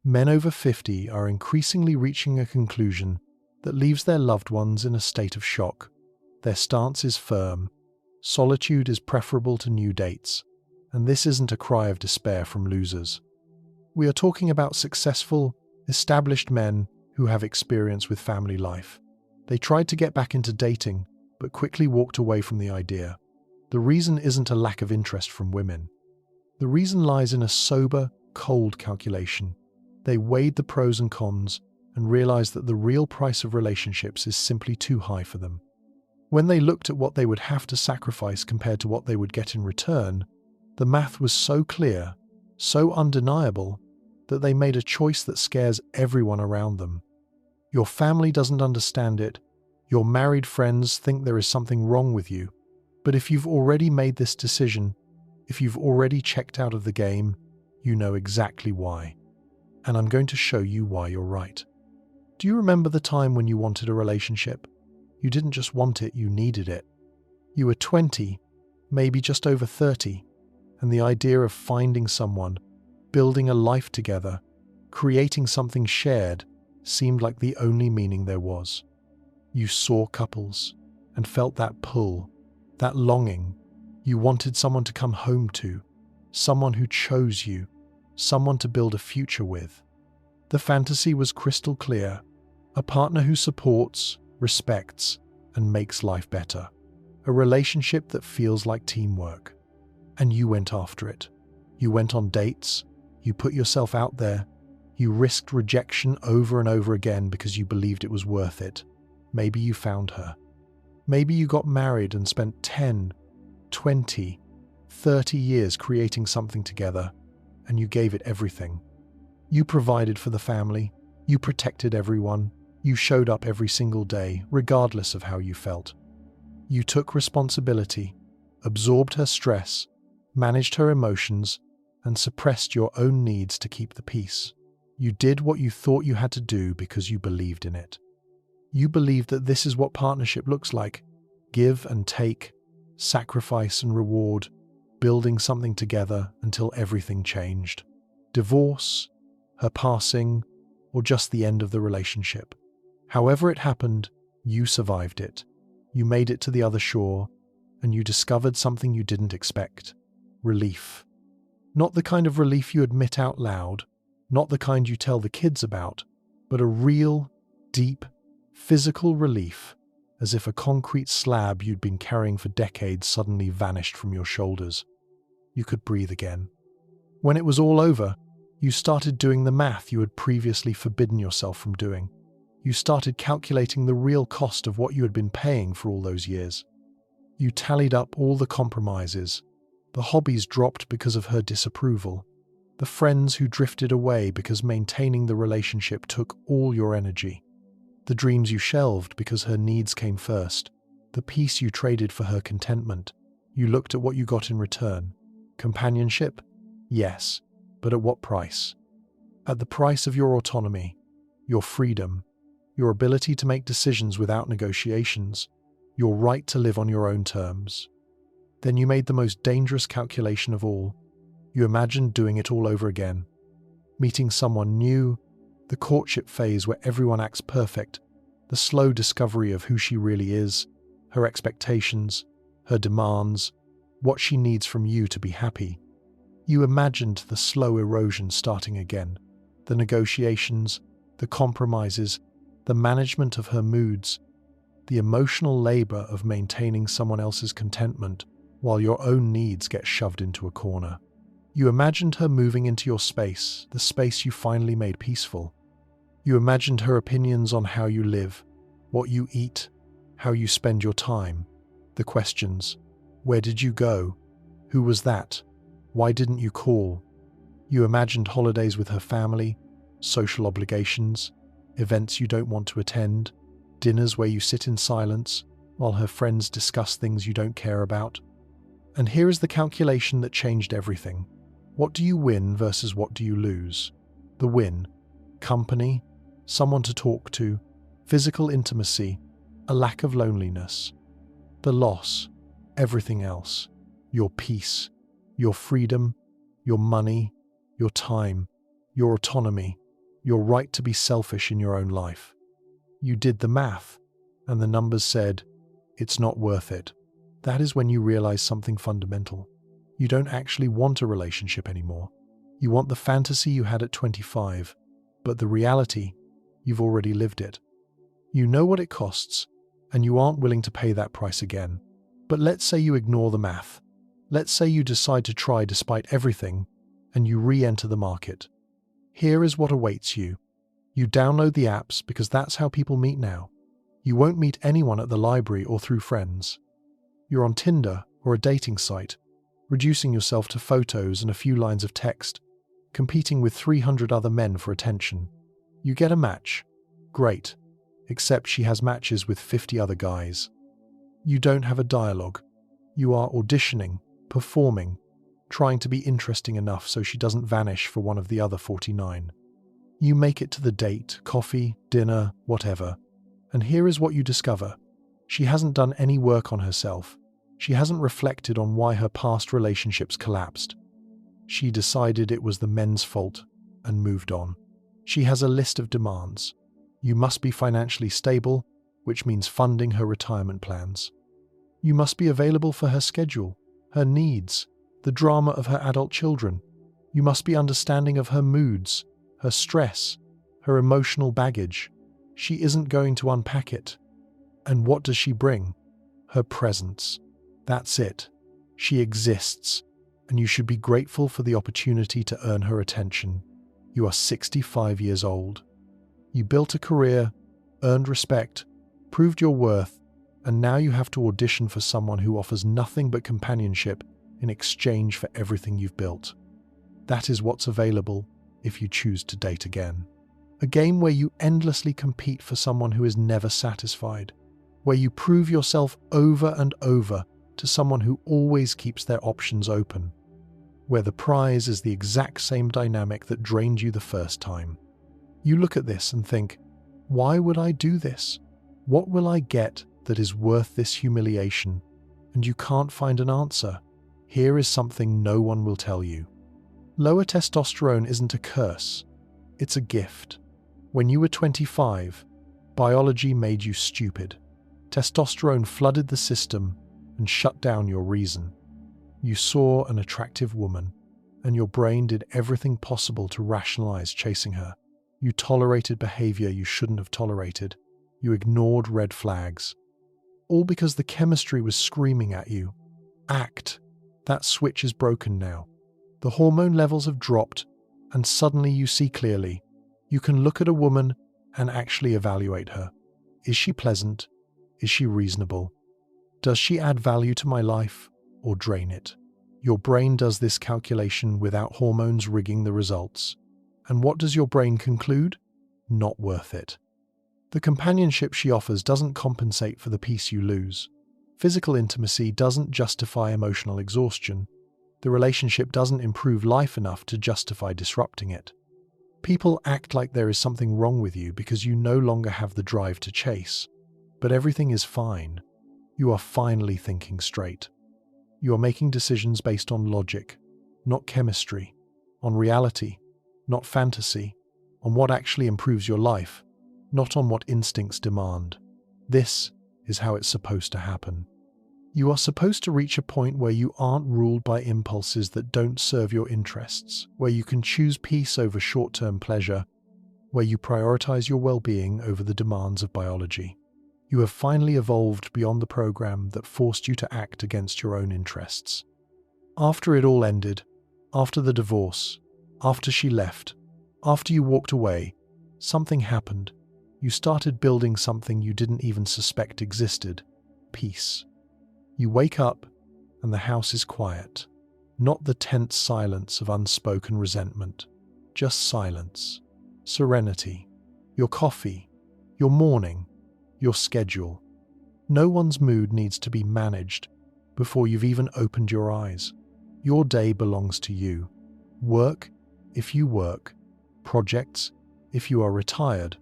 Men over 50 are increasingly reaching a conclusion that leaves their loved ones in a state of shock. Their stance is firm. Solitude is preferable to new dates, and this isn't a cry of despair from losers. We are talking about successful, established men who have experience with family life. They tried to get back into dating, but quickly walked away from the idea. The reason isn't a lack of interest from women. The reason lies in a sober, cold calculation. They weighed the pros and cons and realized that the real price of relationships is simply too high for them. When they looked at what they would have to sacrifice compared to what they would get in return, the math was so clear, so undeniable, that they made a choice that scares everyone around them. Your family doesn't understand it. Your married friends think there is something wrong with you. But if you've already made this decision, if you've already checked out of the game, you know exactly why. And I'm going to show you why you're right. Do you remember the time when you wanted a relationship? You didn't just want it, you needed it. You were 20, maybe just over 30, and the idea of finding someone, building a life together, creating something shared, seemed like the only meaning there was. You saw couples and felt that pull, that longing. You wanted someone to come home to, someone who chose you, someone to build a future with. The fantasy was crystal clear: a partner who supports, respects, and makes life better. A relationship that feels like teamwork. And you went after it. You went on dates, you put yourself out there, you risked rejection over and over again because you believed it was worth it. Maybe you found her. Maybe you got married and spent 10, 20, 30 years creating something together, and you gave it everything. You provided for the family, you protected everyone, you showed up every single day, regardless of how you felt. You took responsibility, absorbed her stress, managed her emotions, and suppressed your own needs to keep the peace. You did what you thought you had to do because you believed in it. You believed that this is what partnership looks like: give and take, sacrifice and reward, building something together until everything changed. Divorce, her passing, or just the end of the relationship. However it happened, you survived it. You made it to the other shore, and you discovered something you didn't expect: relief. Not the kind of relief you admit out loud, not the kind you tell the kids about, but a real, deep, physical relief, as if a concrete slab you'd been carrying for decades suddenly vanished from your shoulders. You could breathe again. When it was all over, you started doing the math you had previously forbidden yourself from doing. You started calculating the real cost of what you had been paying for all those years. You tallied up all the compromises, the hobbies dropped because of her disapproval, the friends who drifted away because maintaining the relationship took all your energy, the dreams you shelved because her needs came first, the peace you traded for her contentment. You looked at what you got in return. Companionship? Yes, but at what price? At the price of your autonomy, your freedom, your ability to make decisions without negotiations, your right to live on your own terms. Then you made the most dangerous calculation of all. You imagined doing it all over again. Meeting someone new, the courtship phase where everyone acts perfect, the slow discovery of who she really is, her expectations, her demands, what she needs from you to be happy. You imagined the slow erosion starting again, the negotiations, the compromises, the management of her moods, the emotional labor of maintaining someone else's contentment while your own needs get shoved into a corner. You imagined her moving into your space, the space you finally made peaceful. You imagined her opinions on how you live, what you eat, how you spend your time, the questions: where did you go? Who was that? Why didn't you call? You imagined holidays with her family, social obligations, events you don't want to attend, dinners where you sit in silence while her friends discuss things you don't care about. And here is the calculation that changed everything. What do you win versus what do you lose? The win: company, someone to talk to, physical intimacy, a lack of loneliness. The loss: everything else. Your peace, your freedom, your money, your time, your autonomy, your right to be selfish in your own life. You did the math, and the numbers said, it's not worth it. That is when you realize something fundamental. You don't actually want a relationship anymore. You want the fantasy you had at 25, but the reality, you've already lived it. You know what it costs, and you aren't willing to pay that price again. But let's say you ignore the math. Let's say you decide to try despite everything, and you re-enter the market. Here is what awaits you. You download the apps because that's how people meet now. You won't meet anyone at the library or through friends. You're on Tinder or a dating site, reducing yourself to photos and a few lines of text, competing with 300 other men for attention. You get a match. Great. Except she has matches with 50 other guys. You don't have a dialogue. You are auditioning, performing, trying to be interesting enough so she doesn't vanish for one of the other 49. You make it to the date, coffee, dinner, whatever. And here is what you discover. She hasn't done any work on herself. She hasn't reflected on why her past relationships collapsed. She decided it was the men's fault and moved on. She has a list of demands. You must be financially stable, which means funding her retirement plans. You must be available for her schedule, her needs, the drama of her adult children. You must be understanding of her moods, her stress, her emotional baggage. She isn't going to unpack it. And what does she bring? Her presence. That's it. She exists, and you should be grateful for the opportunity to earn her attention. You are 65 years old. You built a career, earned respect, proved your worth, and now you have to audition for someone who offers nothing but companionship in exchange for everything you've built. That is what's available if you choose to date again. A game where you endlessly compete for someone who is never satisfied, where you prove yourself over and over to someone who always keeps their options open, where the prize is the exact same dynamic that drained you the first time. You look at this and think, why would I do this? What will I get that is worth this humiliation? And you can't find an answer. Here is something no one will tell you. Lower testosterone isn't a curse. It's a gift. When you were 25, biology made you stupid. Testosterone flooded the system and shut down your reason. You saw an attractive woman, and your brain did everything possible to rationalize chasing her. You tolerated behavior you shouldn't have tolerated. You ignored red flags. All because the chemistry was screaming at you. Act. That switch is broken now. The hormone levels have dropped, and suddenly you see clearly. You can look at a woman and actually evaluate her. Is she pleasant? Is she reasonable? Does she add value to my life or drain it? Your brain does this calculation without hormones rigging the results. And what does your brain conclude? Not worth it. The companionship she offers doesn't compensate for the peace you lose. Physical intimacy doesn't justify emotional exhaustion. The relationship doesn't improve life enough to justify disrupting it. People act like there is something wrong with you because you no longer have the drive to chase. But everything is fine. You are finally thinking straight. You are making decisions based on logic, not chemistry, on reality, not fantasy, on what actually improves your life, not on what instincts demand. This is how it's supposed to happen. You are supposed to reach a point where you aren't ruled by impulses that don't serve your interests, where you can choose peace over short-term pleasure, where you prioritize your well-being over the demands of biology. You have finally evolved beyond the program that forced you to act against your own interests. After it all ended, after the divorce, after she left, after you walked away, something happened. You started building something you didn't even suspect existed: peace. You wake up, and the house is quiet. Not the tense silence of unspoken resentment, just silence, serenity, your coffee, your morning, your schedule. No one's mood needs to be managed before you've even opened your eyes. Your day belongs to you. Work, if you work. Projects, if you are retired.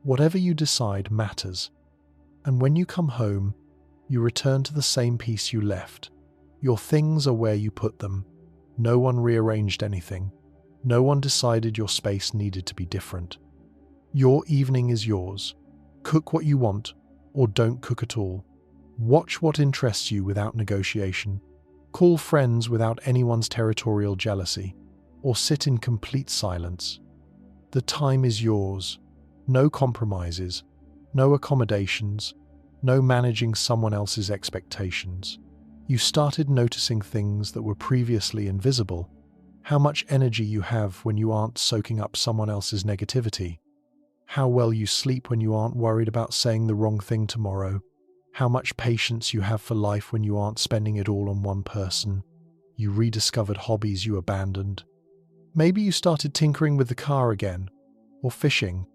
Whatever you decide matters. And when you come home, you return to the same peace you left. Your things are where you put them. No one rearranged anything. No one decided your space needed to be different. Your evening is yours. Cook what you want, or don't cook at all. Watch what interests you without negotiation. Call friends without anyone's territorial jealousy, or sit in complete silence. The time is yours. No compromises, no accommodations, no managing someone else's expectations. You started noticing things that were previously invisible. How much energy you have when you aren't soaking up someone else's negativity. How well you sleep when you aren't worried about saying the wrong thing tomorrow. How much patience you have for life when you aren't spending it all on one person. You rediscovered hobbies you abandoned. Maybe you started tinkering with the car again, or fishing,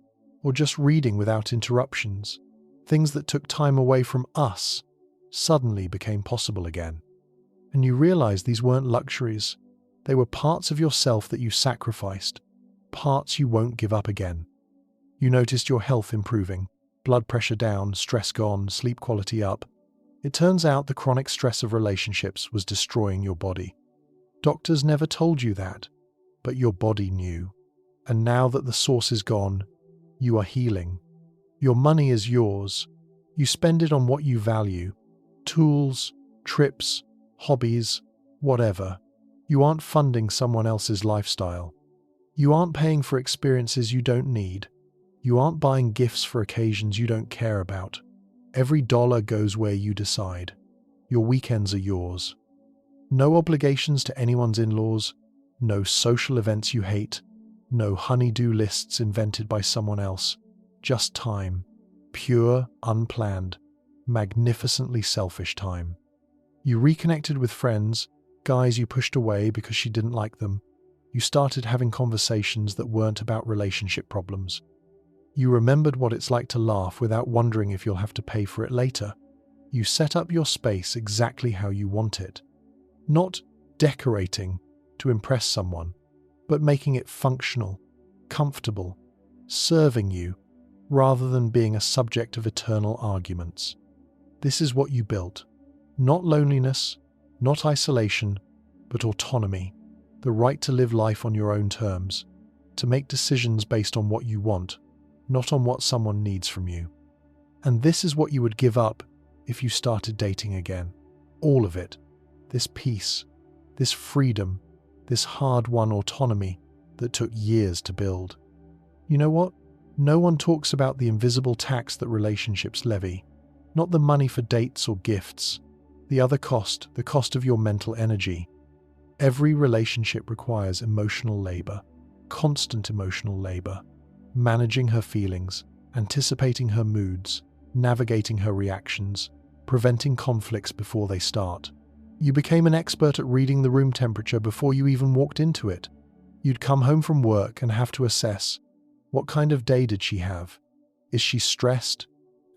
or just reading without interruptions. Things that took time away from us suddenly became possible again. And you realized these weren't luxuries. They were parts of yourself that you sacrificed, parts you won't give up again. You noticed your health improving, blood pressure down, stress gone, sleep quality up. It turns out the chronic stress of relationships was destroying your body. Doctors never told you that, but your body knew. And now that the source is gone, you are healing. Your money is yours. You spend it on what you value. Tools, trips, hobbies, whatever. You aren't funding someone else's lifestyle. You aren't paying for experiences you don't need. You aren't buying gifts for occasions you don't care about. Every dollar goes where you decide. Your weekends are yours. No obligations to anyone's in-laws, no social events you hate, no honey-do lists invented by someone else. Just time. Pure, unplanned, magnificently selfish time. You reconnected with friends, guys you pushed away because you didn't like them. You started having conversations that weren't about relationship problems. You remembered what it's like to laugh without wondering if you'll have to pay for it later. You set up your space exactly how you want it. Not decorating to impress someone, but making it functional, comfortable, serving you, rather than being a subject of eternal arguments. This is what you built. Not loneliness, not isolation, but autonomy. The right to live life on your own terms, to make decisions based on what you want, not on what someone needs from you. And this is what you would give up if you started dating again. All of it. This peace, this freedom, this hard-won autonomy that took years to build. You know what? No one talks about the invisible tax that relationships levy. Not the money for dates or gifts. The other cost, the cost of your mental energy. Every relationship requires emotional labor, constant emotional labor. Managing her feelings, anticipating her moods, navigating her reactions, preventing conflicts before they start. You became an expert at reading the room temperature before you even walked into it. You'd come home from work and have to assess, what kind of day did she have? Is she stressed,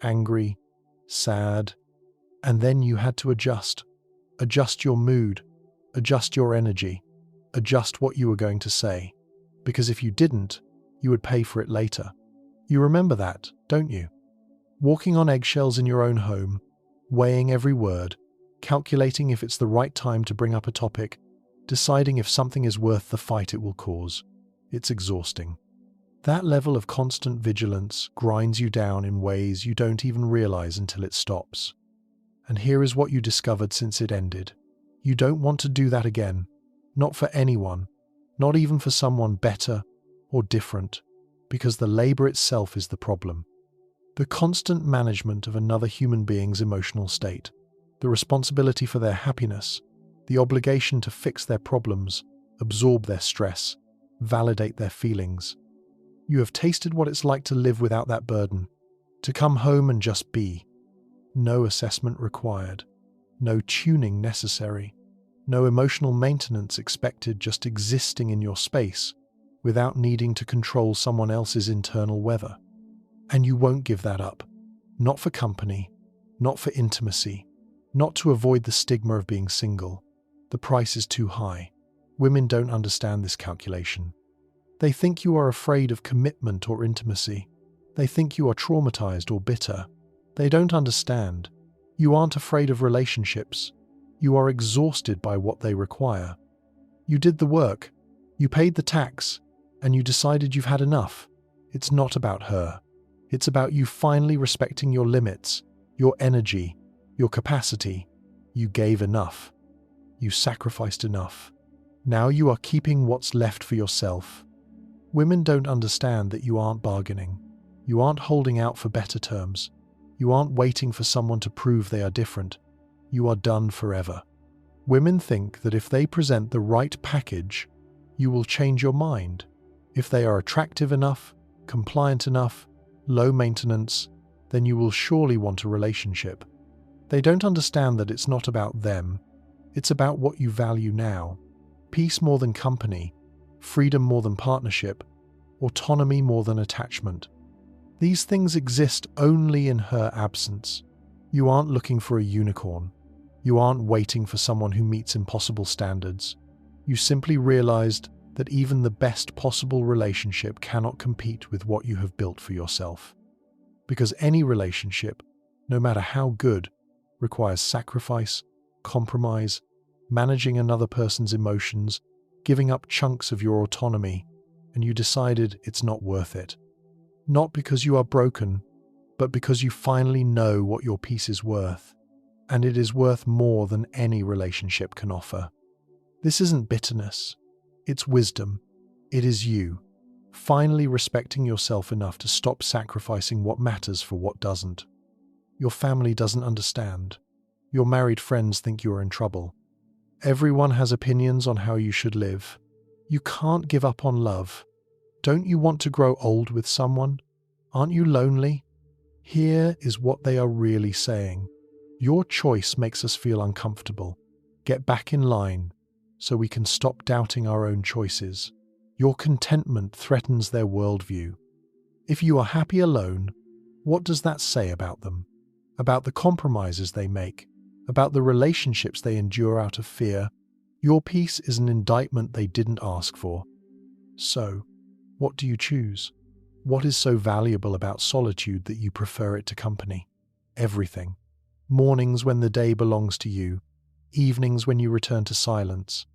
angry, sad? And then you had to adjust your mood, adjust your energy, adjust what you were going to say. Because if you didn't, you would pay for it later. You remember that, don't you? Walking on eggshells in your own home, weighing every word, calculating if it's the right time to bring up a topic, deciding if something is worth the fight it will cause. It's exhausting. That level of constant vigilance grinds you down in ways you don't even realize until it stops. And here is what you discovered since it ended. You don't want to do that again. Not for anyone. Not even for someone better or different, because the labor itself is the problem. The constant management of another human being's emotional state, the responsibility for their happiness, the obligation to fix their problems, absorb their stress, validate their feelings. You have tasted what it's like to live without that burden, to come home and just be. No assessment required, no tuning necessary, no emotional maintenance expected, just existing in your space, without needing to control someone else's internal weather. And you won't give that up. Not for company, not for intimacy, not to avoid the stigma of being single. The price is too high. Women don't understand this calculation. They think you are afraid of commitment or intimacy. They think you are traumatized or bitter. They don't understand. You aren't afraid of relationships. You are exhausted by what they require. You did the work. You paid the tax, and you decided you've had enough. It's not about her. It's about you finally respecting your limits, your energy, your capacity. You gave enough. You sacrificed enough. Now you are keeping what's left for yourself. Women don't understand that you aren't bargaining. You aren't holding out for better terms. You aren't waiting for someone to prove they are different. You are done forever. Women think that if they present the right package, you will change your mind. If they are attractive enough, compliant enough, low maintenance, then you will surely want a relationship. They don't understand that it's not about them. It's about what you value now. Peace more than company, freedom more than partnership, autonomy more than attachment. These things exist only in her absence. You aren't looking for a unicorn. You aren't waiting for someone who meets impossible standards. You simply realized that even the best possible relationship cannot compete with what you have built for yourself. Because any relationship, no matter how good, requires sacrifice, compromise, managing another person's emotions, giving up chunks of your autonomy, and you decided it's not worth it. Not because you are broken, but because you finally know what your peace is worth, and it is worth more than any relationship can offer. This isn't bitterness, it's wisdom. It is you, finally respecting yourself enough to stop sacrificing what matters for what doesn't. Your family doesn't understand. Your married friends think you are in trouble. Everyone has opinions on how you should live. You can't give up on love. Don't you want to grow old with someone? Aren't you lonely? Here is what they are really saying. Your choice makes us feel uncomfortable. Get back in line so we can stop doubting our own choices. Your contentment threatens their worldview. If you are happy alone, what does that say about them? About the compromises they make? About the relationships they endure out of fear? Your peace is an indictment they didn't ask for. So, what do you choose? What is so valuable about solitude that you prefer it to company? Everything. Mornings when the day belongs to you, evenings when you return to silence,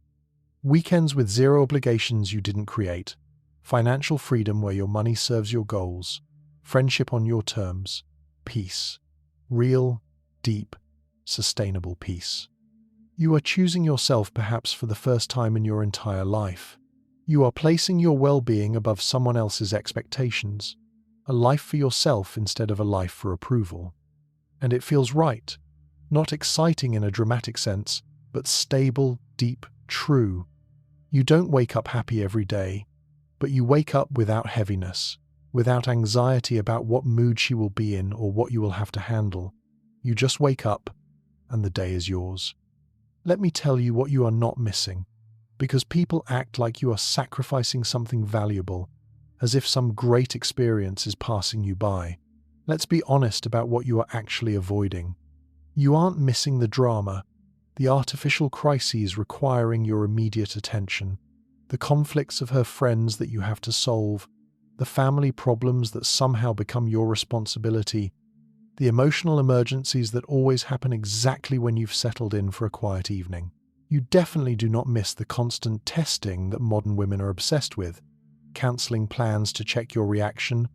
weekends with zero obligations you didn't create, financial freedom where your money serves your goals, friendship on your terms, peace. Real, deep, sustainable peace. You are choosing yourself perhaps for the first time in your entire life. You are placing your well-being above someone else's expectations, a life for yourself instead of a life for approval. And it feels right, not exciting in a dramatic sense, but stable, deep, true. You don't wake up happy every day, but you wake up without heaviness, without anxiety about what mood she will be in or what you will have to handle. You just wake up, and the day is yours. Let me tell you what you are not missing, because people act like you are sacrificing something valuable, as if some great experience is passing you by. Let's be honest about what you are actually avoiding. You aren't missing the drama, the artificial crises requiring your immediate attention, the conflicts of her friends that you have to solve, the family problems that somehow become your responsibility, the emotional emergencies that always happen exactly when you've settled in for a quiet evening. You definitely do not miss the constant testing that modern women are obsessed with, cancelling plans to check your reaction,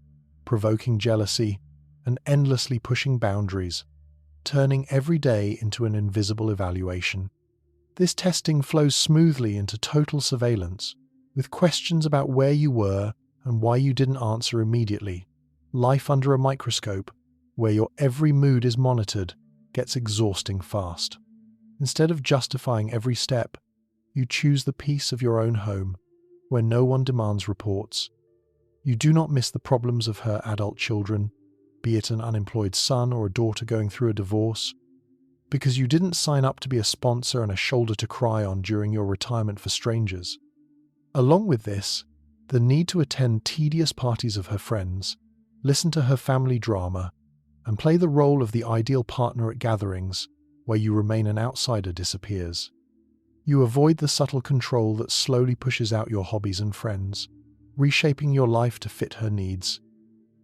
provoking jealousy, and endlessly pushing boundaries, turning every day into an invisible evaluation. This testing flows smoothly into total surveillance, with questions about where you were and why you didn't answer immediately. Life under a microscope, where your every mood is monitored, gets exhausting fast. Instead of justifying every step, you choose the peace of your own home, where no one demands reports. You do not miss the problems of her adult children, be it an unemployed son or a daughter going through a divorce, because you didn't sign up to be a sponsor and a shoulder to cry on during your retirement for strangers. Along with this, the need to attend tedious parties of her friends, listen to her family drama, and play the role of the ideal partner at gatherings where you remain an outsider disappears. You avoid the subtle control that slowly pushes out your hobbies and friends, reshaping your life to fit her needs.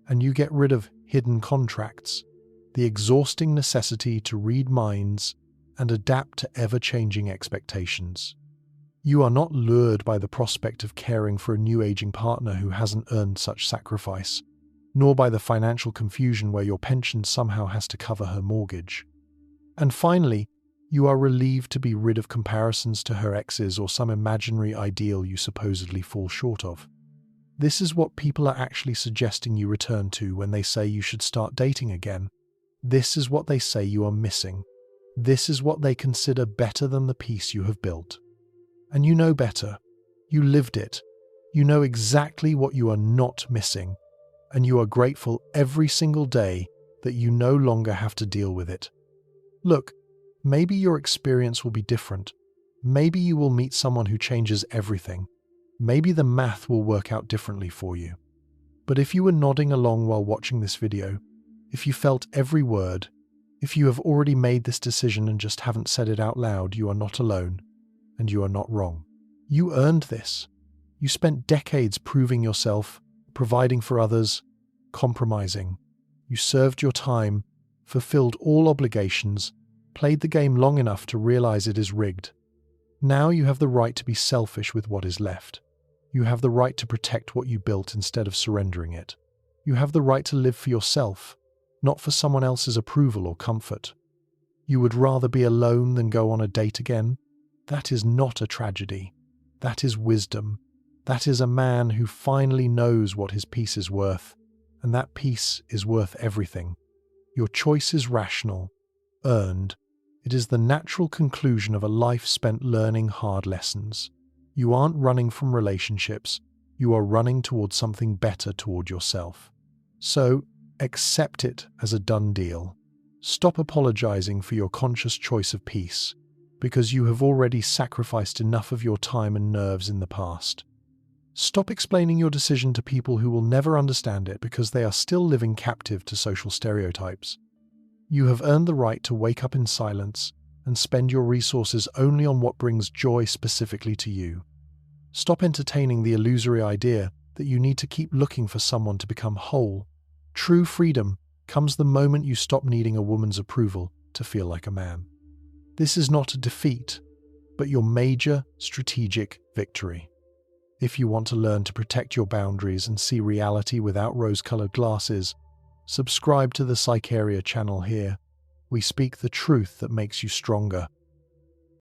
And you get rid of hidden contracts, the exhausting necessity to read minds and adapt to ever-changing expectations. You are not lured by the prospect of caring for a new aging partner who hasn't earned such sacrifice, nor by the financial confusion where your pension somehow has to cover her mortgage. And finally, you are relieved to be rid of comparisons to her exes or some imaginary ideal you supposedly fall short of. This is what people are actually suggesting you return to when they say you should start dating again. This is what they say you are missing. This is what they consider better than the peace you have built. And you know better. You lived it. You know exactly what you are not missing. And you are grateful every single day that you no longer have to deal with it. Look, maybe your experience will be different. Maybe you will meet someone who changes everything. Maybe the math will work out differently for you. But if you were nodding along while watching this video, if you felt every word, if you have already made this decision and just haven't said it out loud, you are not alone, and you are not wrong. You earned this. You spent decades proving yourself, providing for others, compromising. You served your time, fulfilled all obligations, played the game long enough to realize it is rigged. Now you have the right to be selfish with what is left. You have the right to protect what you built instead of surrendering it. You have the right to live for yourself, not for someone else's approval or comfort. You would rather be alone than go on a date again? That is not a tragedy. That is wisdom. That is a man who finally knows what his peace is worth, and that peace is worth everything. Your choice is rational, earned. It is the natural conclusion of a life spent learning hard lessons. You aren't running from relationships. You are running towards something better toward yourself. So, accept it as a done deal. Stop apologizing for your conscious choice of peace, because you have already sacrificed enough of your time and nerves in the past. Stop explaining your decision to people who will never understand it because they are still living captive to social stereotypes. You have earned the right to wake up in silence and spend your resources only on what brings joy specifically to you. Stop entertaining the illusory idea that you need to keep looking for someone to become whole. True freedom comes the moment you stop needing a woman's approval to feel like a man. This is not a defeat, but your major strategic victory. If you want to learn to protect your boundaries and see reality without rose-colored glasses, subscribe to the Psycheria channel here. We speak the truth that makes you stronger.